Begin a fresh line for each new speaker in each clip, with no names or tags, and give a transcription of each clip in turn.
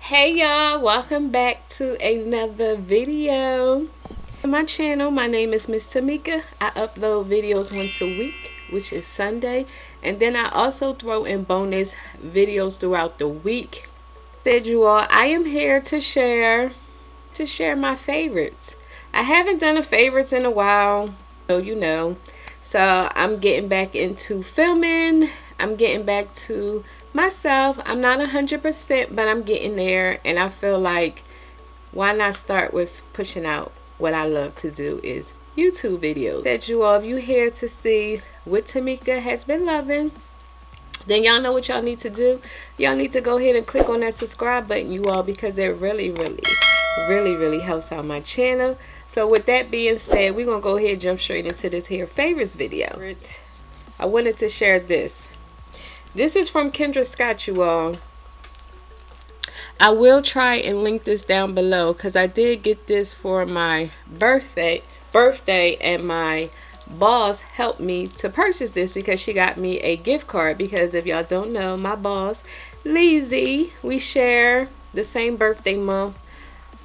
Hey y'all, welcome back to another video on my channel. My name is Miss Tamika. I upload videos once a week, which is Sunday, and then I also throw in bonus videos throughout the week. Said you all, I am here to share my favorites. I haven't done a favorites in a while, so so I'm getting back into filming. I'm getting back to myself. I'm not 100%, but I'm getting there, and I feel like why not start with pushing out what I love to do is YouTube videos. That you all, if you here to see what Tamika has been loving, then y'all know what y'all need to do. Y'all need to go ahead and click on that subscribe button, you all, because it really helps out my channel. So with that being said, we're gonna go ahead and jump straight into this here favorites video. I wanted to share this. This is from Kendra Scott, you all. I will try and link this down below because I did get this for my birthday, and my boss helped me to purchase this because she got me a gift card. Because if y'all don't know, my boss, Lizzie, we share the same birthday month.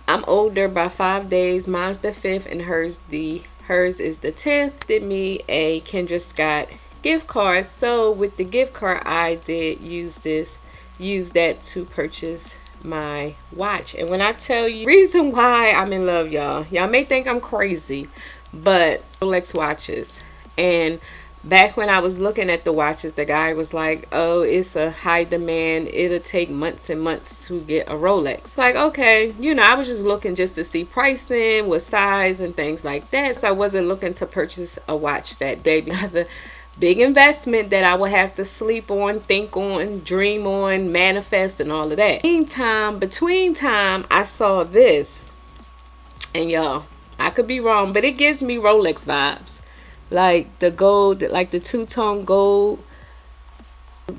I'm older by 5 days. Mine's the 5th and hers is the 10th. Did me a Kendra Scott gift card. So with the gift card, I did use that to purchase my watch. And when I tell you reason why I'm in love, y'all may think I'm crazy, but Rolex watches. And back when I was looking at the watches, the guy was like, oh, it's a high demand, it'll take months and months to get a Rolex. Like, okay, I was just looking just to see pricing, what size and things like that. So I wasn't looking to purchase a watch that day. The big investment that I would have to sleep on, think on, dream on, manifest, and all of that. Between time, I saw this, and y'all, I could be wrong, but it gives me Rolex vibes. Like the gold, like the two-tone gold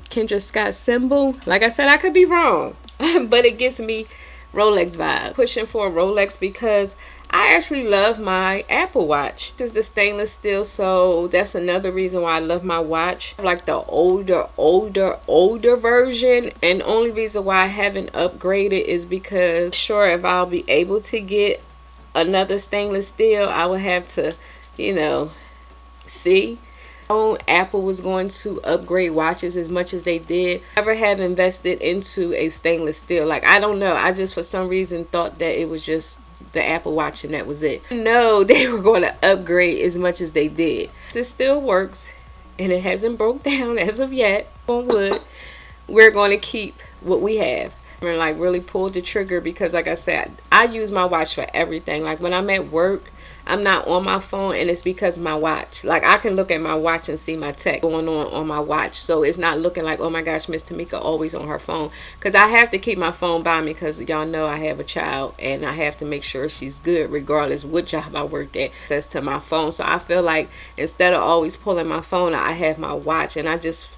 Kendra Scott symbol. Like I said, I could be wrong, but it gives me Rolex vibe. Pushing for a Rolex because I actually love my Apple Watch. This is the stainless steel, so that's another reason why I love my watch. Like the older version, and the only reason why I haven't upgraded is because sure, if I'll be able to get another stainless steel, I would have to, see. Apple was going to upgrade watches as much as they did. Never have invested into a stainless steel. Like, I don't know, I just for some reason thought that it was just the Apple Watch and that was it. No, they were going to upgrade as much as they did. It still works and it hasn't broke down as of yet. On wood, we're going to keep what we have. And like really pulled the trigger because like I said, I use my watch for everything. Like when I'm at work, I'm not on my phone, and it's because of my watch. Like I can look at my watch and see my text going on my watch, so it's not looking like, oh my gosh, Miss Tamika always on her phone, because I have to keep my phone by me because y'all know I have a child and I have to make sure she's good regardless what job I work at. Access to my phone, so I feel like instead of always pulling my phone, I have my watch, and I just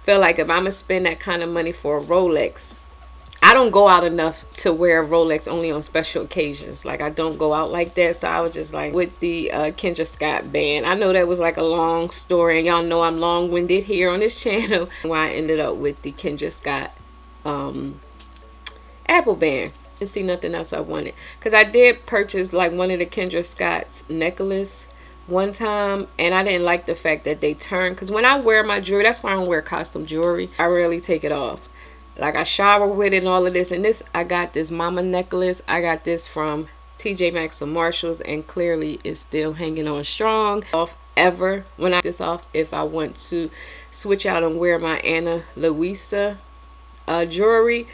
feel like if I'm gonna spend that kind of money for a Rolex, I don't go out enough to wear a Rolex, only on special occasions. Like I don't go out like that. So I was just like with the Kendra Scott band. I know that was like a long story, and y'all know I'm long-winded here on this channel. Why I ended up with the Kendra Scott Apple band. Didn't see nothing else I wanted, because I did purchase like one of the Kendra Scott's necklace one time, and I didn't like the fact that they turn, because when I wear my jewelry, that's why I don't wear costume jewelry. I rarely take it off. Like I shower with it and all of this. And this, I got this mama necklace. I got this from TJ Maxx or Marshalls, and clearly it's still hanging on strong. Off ever when I this off if I want to switch out and wear my Ana Luisa jewelry,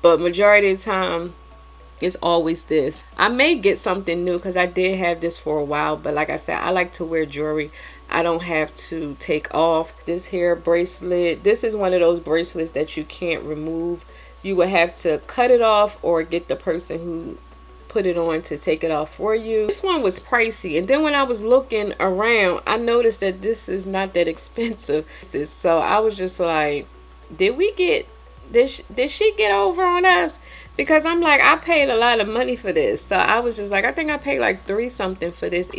but majority of the time it's always this. I may get something new because I did have this for a while, but like I said, I like to wear jewelry I don't have to take off. This hair bracelet, this is one of those bracelets that you can't remove. You would have to cut it off or get the person who put it on to take it off for you. This one was pricey, and then when I was looking around, I noticed that this is not that expensive. So I was just like, did she get over on us? Because I'm like, I paid a lot of money for this. So I was just like, I think I paid like $3 something for this,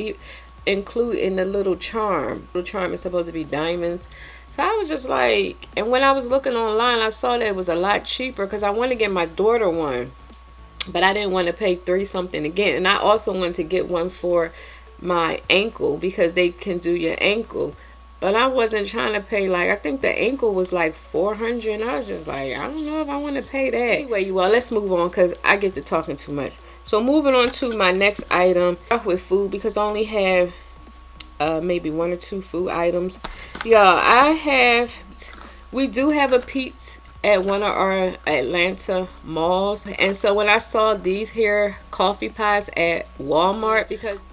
including the little charm. The charm is supposed to be diamonds. So I was just like, and when I was looking online, I saw that it was a lot cheaper because I wanted to get my daughter one, but I didn't want to pay $3 something again. And I also wanted to get one for my ankle because they can do your ankle. But I wasn't trying to pay, like, I think the ankle was like $400, and I was just like, I don't know if I want to pay that. Anyway, you all, let's move on because I get to talking too much. So moving on to my next item, start with food because I only have maybe 1 or 2 food items. Y'all, we do have a Pete's at one of our Atlanta malls, and so when I saw these here coffee pods at Walmart, because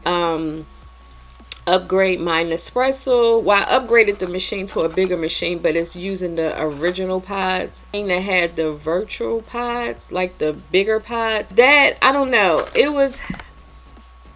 upgrade my Nespresso. Well, I upgraded the machine to a bigger machine, but it's using the original pods. And that had the virtual pods, like the bigger pods. That, I don't know.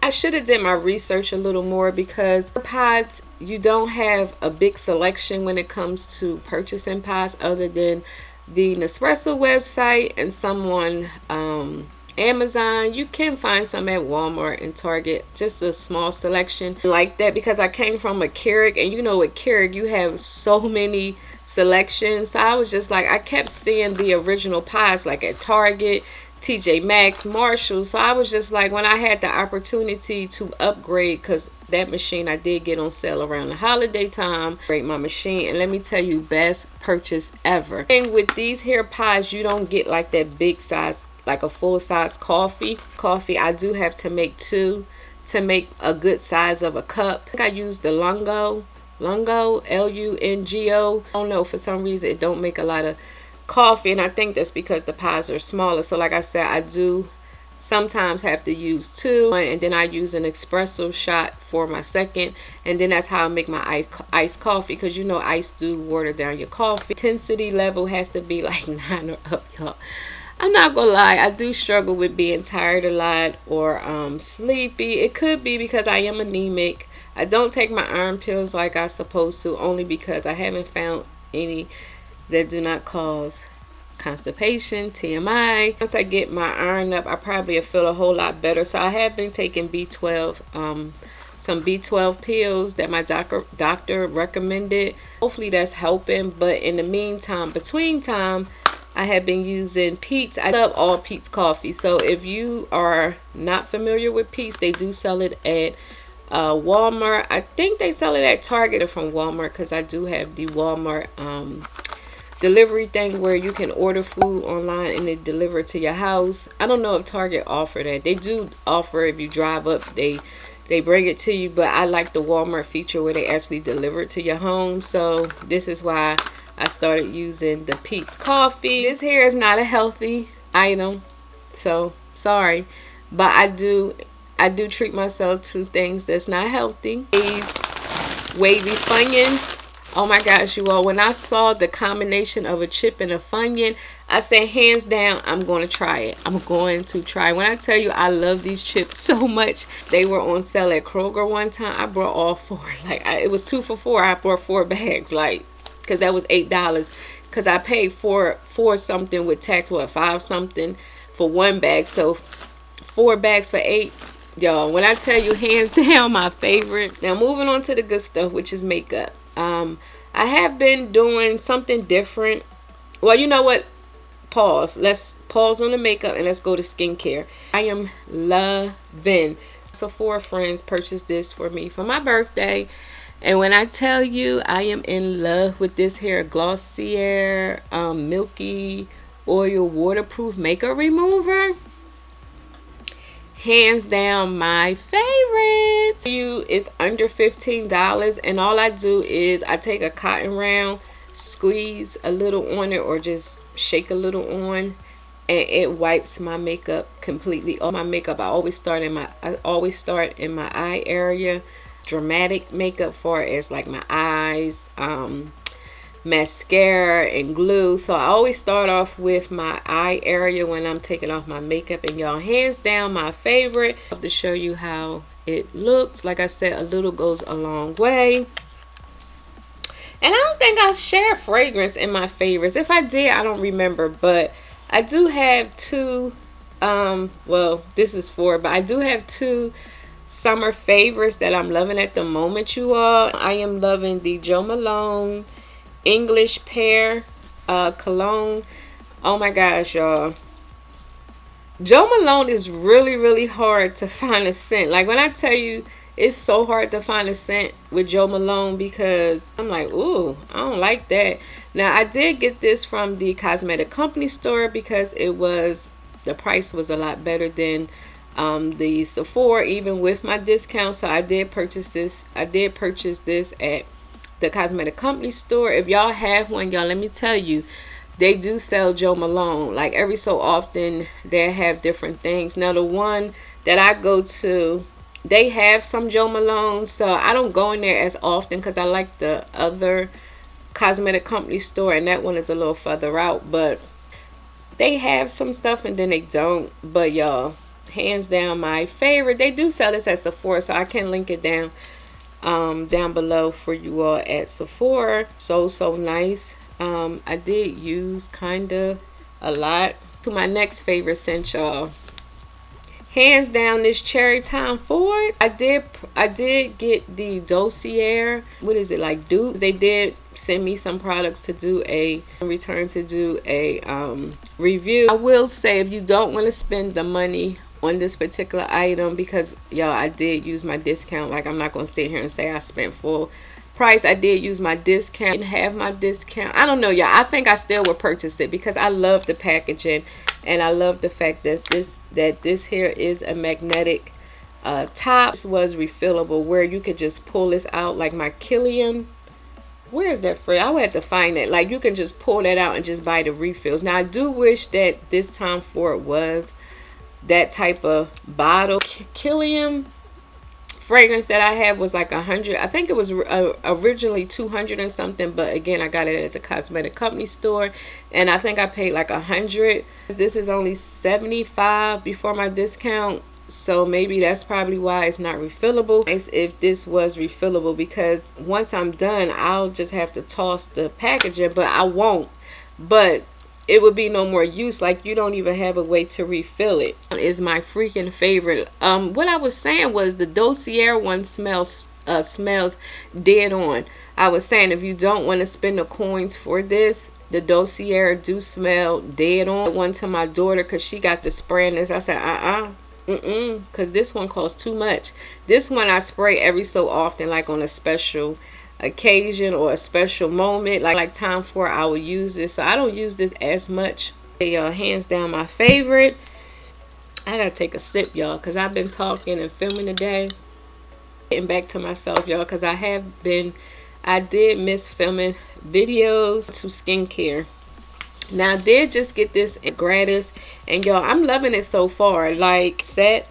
I should have did my research a little more because pods, you don't have a big selection when it comes to purchasing pods other than the Nespresso website and some on Amazon. You can find some at Walmart and Target, just a small selection like that, because I came from a Keurig, and you know with Keurig you have so many selections. So I was just like, I kept seeing the original pies like at Target, TJ Maxx, Marshall. So I was just like, when I had the opportunity to upgrade, because that machine I did get on sale around the holiday time, upgrade my machine, and let me tell you, best purchase ever. And with these here pies, you don't get like that big size, like a full size coffee. I do have to make 2 to make a good size of a cup. I think I used the Lungo, Lungo. I don't know, for some reason it don't make a lot of coffee, and I think that's because the pies are smaller. So like I said, I do sometimes have to use 2, and then I use an espresso shot for my second, and then that's how I make my iced coffee, because you know ice do water down your coffee. Intensity level has to be like 9 or up, y'all. I'm not gonna lie, I do struggle with being tired a lot or sleepy. It could be because I am anemic. I don't take my iron pills like I supposed to, only because I haven't found any that do not cause constipation, TMI. Once I get my iron up, I probably feel a whole lot better. So I have been taking B12, some B12 pills that my doctor recommended. Hopefully that's helping. But in the meantime, between time, I have been using Pete's. I love all Pete's coffee. So if you are not familiar with Pete's, they do sell it at Walmart. I think they sell it at Target from Walmart, because I do have the Walmart delivery thing where you can order food online and they deliver it to your house. I don't know if Target offer that. They do offer, if you drive up, they bring it to you, but I like the Walmart feature where they actually deliver it to your home. So this is why I started using the Pete's coffee. This here is not a healthy item, so sorry, but I do treat myself to things that's not healthy. These wavy Funyuns. Oh my gosh, you all, when I saw the combination of a chip and a Funyun, I said, hands down, I'm going to try it. I'm going to try. When I tell you I love these chips so much, they were on sale at Kroger one time. I brought all 4. It was 2 for $4. I brought 4 bags, because that was $8. Because I paid for something with tax, 5 something for 1 bag. So 4 bags for $8. Y'all, when I tell you, hands down, my favorite. Now moving on to the good stuff, which is makeup. I have been doing something different. Well, you know what? Pause. Let's pause on the makeup and let's go to skincare. I am loving. Sephora friends purchased this for me for my birthday. And when I tell you, I am in love with this here Glossier Milky Oil Waterproof Makeup Remover. Hands down my favorite. It's under $15, and all I do is I take a cotton round, squeeze a little on it, or just shake a little on, and it wipes my makeup completely. All my makeup, I always start in my eye area. Dramatic makeup for as like my eyes, mascara and glue. So I always start off with my eye area when I'm taking off my makeup. And y'all, hands down my favorite. I have to show you how it looks. Like I said, a little goes a long way. And I don't think I share fragrance in my favorites. If I did, I don't remember. But I do have 2, well, this is 4, but I do have 2 summer favorites that I'm loving at the moment, you all. I am loving the Jo Malone English Pear cologne. Oh my gosh, y'all. Jo Malone is really hard to find a scent. Like when I tell you, it's so hard to find a scent with Jo Malone, because I'm like, ooh, I don't like that. Now I did get this from the cosmetic company store because the price was a lot better than the Sephora, even with my discount. So I did purchase this. I did purchase this at the cosmetic company store. If y'all have one, y'all, let me tell you, they do sell Jo Malone. Like every so often they have different things. Now the one that I go to, they have some Jo Malone, so I don't go in there as often because I like the other cosmetic company store, and that one is a little further out. But they have some stuff and then they don't. But y'all, hands down my favorite. They do sell this at Sephora, so I can link it down below for you all at Sephora. So nice. I did use kinda a lot. To my next favorite scent, y'all, hands down, this Cherry Tom Ford. I did get the Dossier. What is it, like dupe? They did send me some products to do a review. I will say, if you don't want to spend the money on this particular item, because y'all, I did use my discount. Like I'm not gonna sit here and say I spent full price. I did use my discount and have my discount. I don't know, y'all. I think I still would purchase it because I love the packaging, and I love the fact that this here is a magnetic top. This was refillable, where you could just pull this out. Like my Killian, where is that for? I would have to find it. Like you can just pull that out and just buy the refills. Now I do wish that this Tom Ford was that type of bottle. Killian fragrance that I have was like 100. I think it was originally 200 and something, but again, I got it at the cosmetic company store, and I think I paid like 100. This is only 75 before my discount, so maybe that's probably why it's not refillable. Nice if this was refillable, because once I'm done, I'll just have to toss the packaging, but I won't. But it would be no more use. Like you don't even have a way to refill it. Is my freaking favorite. What I was saying was the Dossier one smells dead on. I was saying, if you don't want to spend the coins for this, the Dossier do smell dead on. One to my daughter, because she got the spray in this. I said because this one costs too much. This one I spray every so often, like on a special occasion or a special moment, like Tom Ford, I will use this. So I don't use this as much. Y'all, hands down my favorite. I gotta take a sip, y'all, because I've been talking and filming today. Getting back to myself, y'all, because I did miss filming videos to skincare. Now I did just get this gratis, and y'all, I'm loving it so far. Like set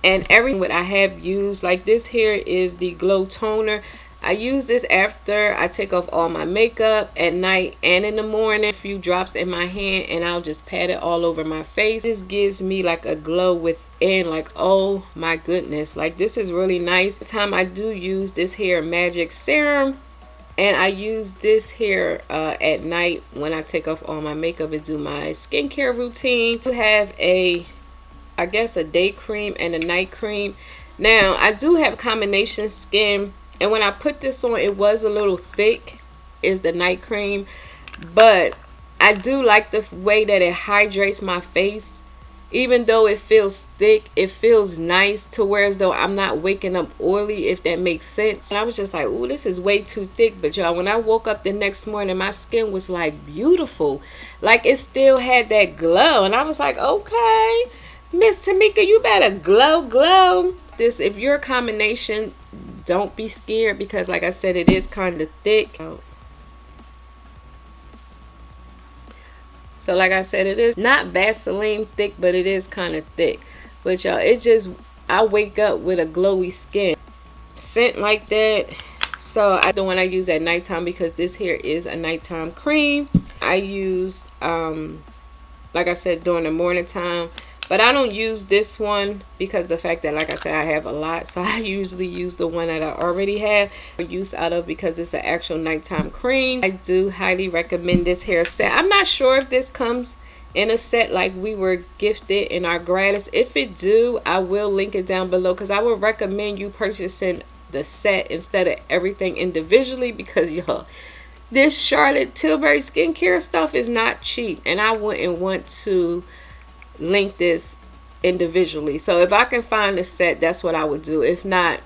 and everything what I have used. Like this here is the Glow Toner. I use this after I take off all my makeup at night and in the morning. A few drops in my hand, and I'll just pat it all over my face. This gives me like a glow within. Like, oh my goodness, like this is really nice. The time I do use this here Magic Serum, and I use this here at night when I take off all my makeup and do my skincare routine. You have I guess a day cream and a night cream. Now I do have combination skin, and when I put this on, it was a little thick, is the night cream. But I do like the way that it hydrates my face. Even though it feels thick, it feels nice, to where as though I'm not waking up oily, if that makes sense. And I was just like, ooh, this is way too thick. But y'all, when I woke up the next morning, my skin was like beautiful. Like it still had that glow. And I was like, okay, Miss Tamika, you better glow. This, if you're a combination, don't be scared, because like I said, it is kind of thick. So like I said, it is not Vaseline thick, but it is kind of thick. But y'all, it's just, I wake up with a glowy skin. Scent like that. So I the one I use at nighttime, because this here is a nighttime cream. I use like I said, during the morning time. But I don't use this one because the fact that, like I said, I have a lot. So I usually use the one that I already have use out of, because it's an actual nighttime cream. I do highly recommend this hair set. I'm not sure if this comes in a set like we were gifted in our gratis. If it do, I will link it down below, because I would recommend you purchasing the set instead of everything individually, because y'all, This Charlotte Tilbury skincare stuff is not cheap, and I wouldn't want to link this individually. So if I can find a set, that's what I would do. If not,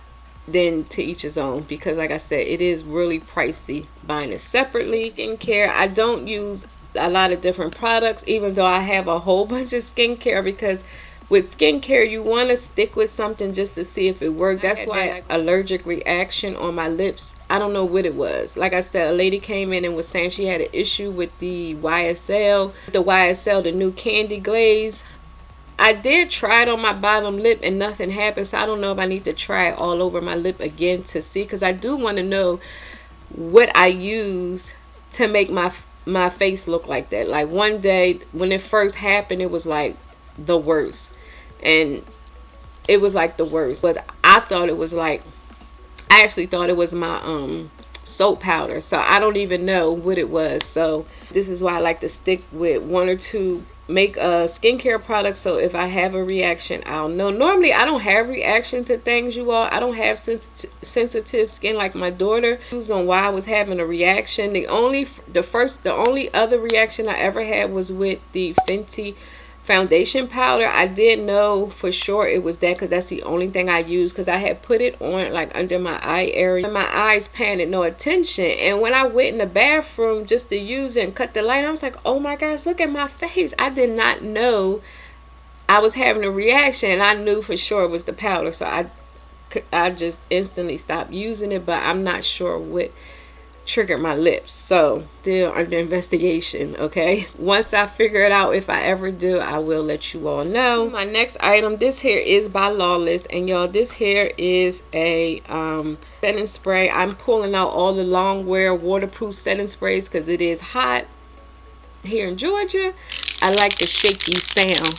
then to each his own, because like I said, it is really pricey buying it separately. Skincare, I don't use a lot of different products, even though I have a whole bunch of skincare, because with skincare you want to stick with something just to see if it works. That's why allergic reaction on my lips, I don't know what it was. Like I said, a lady came in and was saying she had an issue with the YSL, the new candy glaze. I did try it on my bottom lip and nothing happened, so I don't know if I need to try it all over my lip again to see, because I do want to know what I use to make my face look like that. Like one day when it first happened, it was like the worst, and it was like the worst. But I actually thought it was my soap powder, so I don't even know what it was. So this is why I like to stick with one or two make skincare products, so if I have a reaction, I'll know. Normally I don't have reaction to things, you all. I don't have sensitive skin like my daughter. On why I was having a reaction, the only other reaction I ever had was with the Fenty foundation powder. I did know for sure it was that, because that's the only thing I used, because I had put it on like under my eye area and my eyes paid no attention, and when I went in the bathroom just to use it and cut the light, I was like, oh my gosh, look at my face. I did not know I was having a reaction, and I knew for sure it was the powder, so I just instantly stopped using it, but I'm not sure what triggered my lips, so still under investigation. Okay, once I figure it out, if I ever do, I will let you all know. My next item, this here is by Lawless, and y'all, this here is a setting spray. I'm pulling out all the long wear waterproof setting sprays because it is hot here in Georgia. I like the shaky sound,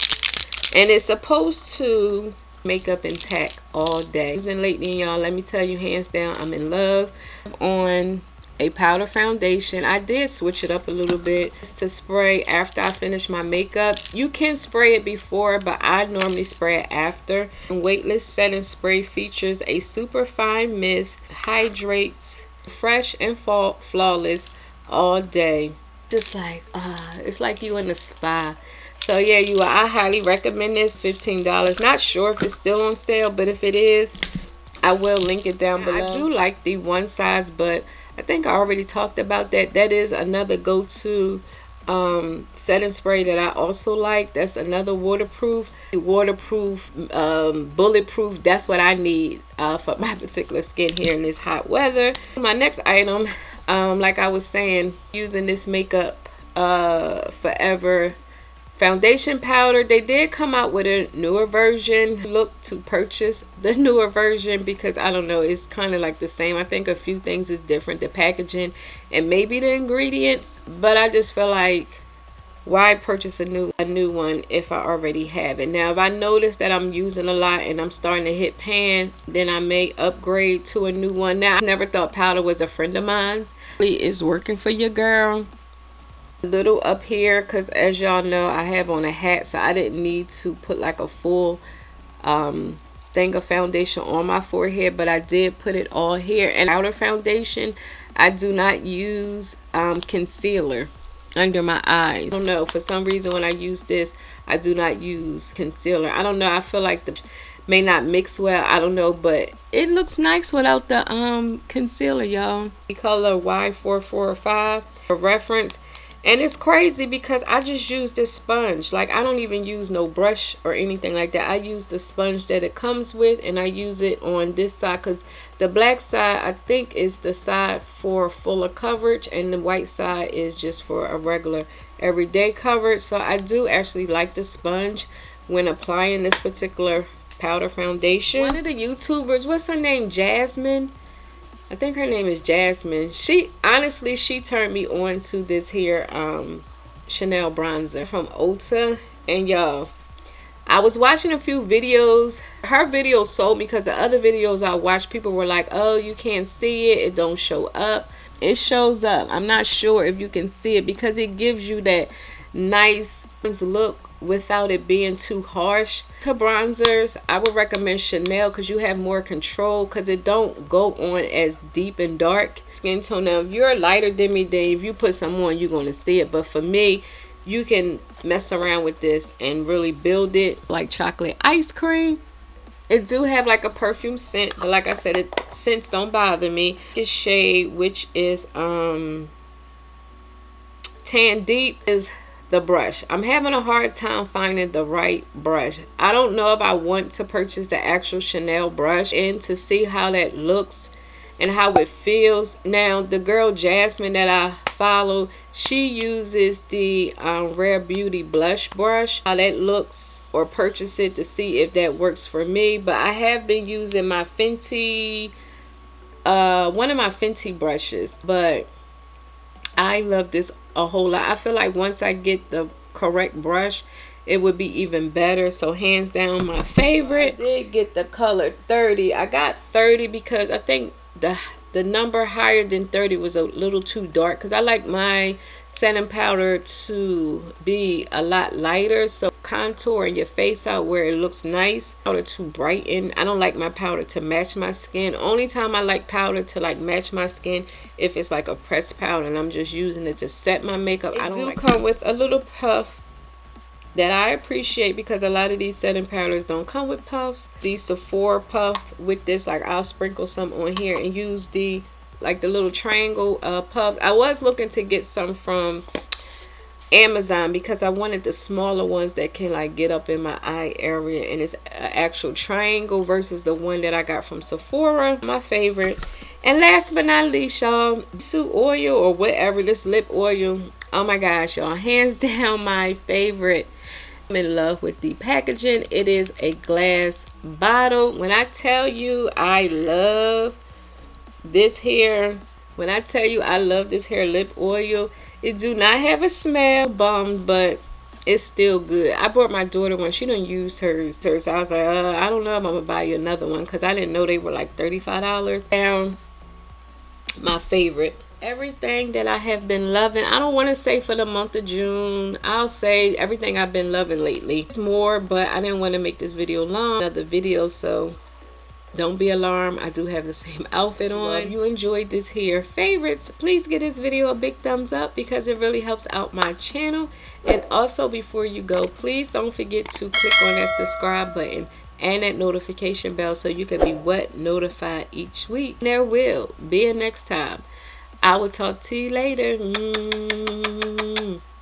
and it's supposed to makeup intact all day. Using lately, y'all, let me tell you, hands down, I'm in love on a powder foundation. I did switch it up a little bit to spray after I finish my makeup. You can spray it before, but I normally spray it after. Weightless setting spray features a super fine mist, hydrates, fresh and flawless all day. Just like it's like you in a spa. So yeah, I highly recommend this. $15. Not sure if it's still on sale, but if it is, I will link it down below. I do like the one size, but I think I already talked about that. That is another go-to setting spray that I also like. That's another waterproof, bulletproof. That's what I need for my particular skin here in this hot weather. My next item, like I was saying, using this Makeup Forever foundation powder. They did come out with a newer version. Look to purchase the newer version because I don't know, it's kind of like the same. I think a few things is different, the packaging and maybe the ingredients, but I just feel like, why purchase a new one if I already have it? Now if I notice that I'm using a lot and I'm starting to hit pan, then I may upgrade to a new one. Now I never thought powder was a friend of mine. It is working for your girl. Little up here, because as y'all know, I have on a hat, so I didn't need to put like a full thing of foundation on my forehead, but I did put it all here. And outer foundation, I do not use concealer under my eyes. I don't know, for some reason when I use this, I do not use concealer. I don't know, I feel like the may not mix well, I don't know, but it looks nice without the concealer, y'all. The color Y445 for reference. And it's crazy because I just use this sponge. Like, I don't even use no brush or anything like that. I use the sponge that it comes with, and I use it on this side because the black side, I think, is the side for fuller coverage, and the white side is just for a regular everyday coverage. So I do actually like the sponge when applying this particular powder foundation. One of the YouTubers, what's her name? Jasmine? I think her name is Jasmine. She turned me on to this here Chanel bronzer from Ulta. And y'all, I was watching a few videos. Her video sold me because the other videos I watched, people were like, oh, you can't see it, it don't show up. It shows up. I'm not sure if you can see it because it gives you that nice look without it being too harsh. To bronzers, I would recommend Chanel because you have more control, because it don't go on as deep and dark. skin tone. Now, if you're lighter than me, then if you put some on, you're going to see it. But for me, you can mess around with this and really build it like chocolate ice cream. It do have like a perfume scent, but like I said, scents don't bother me. This shade, which is Tan Deep, is the brush. I'm having a hard time finding the right brush. I don't know if I want to purchase the actual Chanel brush and to see how that looks and how it feels. Now, the girl Jasmine that I follow, she uses the Rare Beauty blush brush. How that looks, or purchase it to see if that works for me. But I have been using my Fenty, one of my Fenty brushes, but I love this a whole lot. I feel like once I get the correct brush, it would be even better. So hands down, my favorite. I did get the color 30. I got 30 because I think the number higher than 30 was a little too dark, because I like my setting powder to be a lot lighter, so contour your face out where it looks nice. Powder to brighten. I don't like my powder to match my skin. Only time I like powder to like match my skin if it's like a pressed powder and I'm just using it to set my makeup. I do come with a little puff that I appreciate, because a lot of these setting powders don't come with puffs. The Sephora puff with this, like I'll sprinkle some on here and use the like the little triangle puffs. I was looking to get some from Amazon because I wanted the smaller ones that can like get up in my eye area, and it's an actual triangle versus the one that I got from Sephora, my favorite. And last but not least, y'all, suit oil or whatever, this lip oil. Oh my gosh, y'all, hands down my favorite. I'm in love with the packaging. It is a glass bottle. When I tell you I love this hair, when I tell you I love this hair lip oil, it do not have a smell bomb, but it's still good. I bought my daughter one. She done used hers. So I was like, I don't know if I'm gonna buy you another one, because I didn't know they were like $35. Down my favorite. Everything that I have been loving, I don't want to say for the month of June, I'll say everything I've been loving lately. It's more, but I didn't want to make this video long, another video, so don't be alarmed. I do have the same outfit on. If you enjoyed this here favorites, please give this video a big thumbs up, because it really helps out my channel. And also, before you go, please don't forget to click on that subscribe button and that notification bell so you can be notified each week. There will be a next time. I will talk to you later.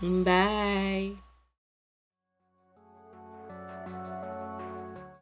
Bye.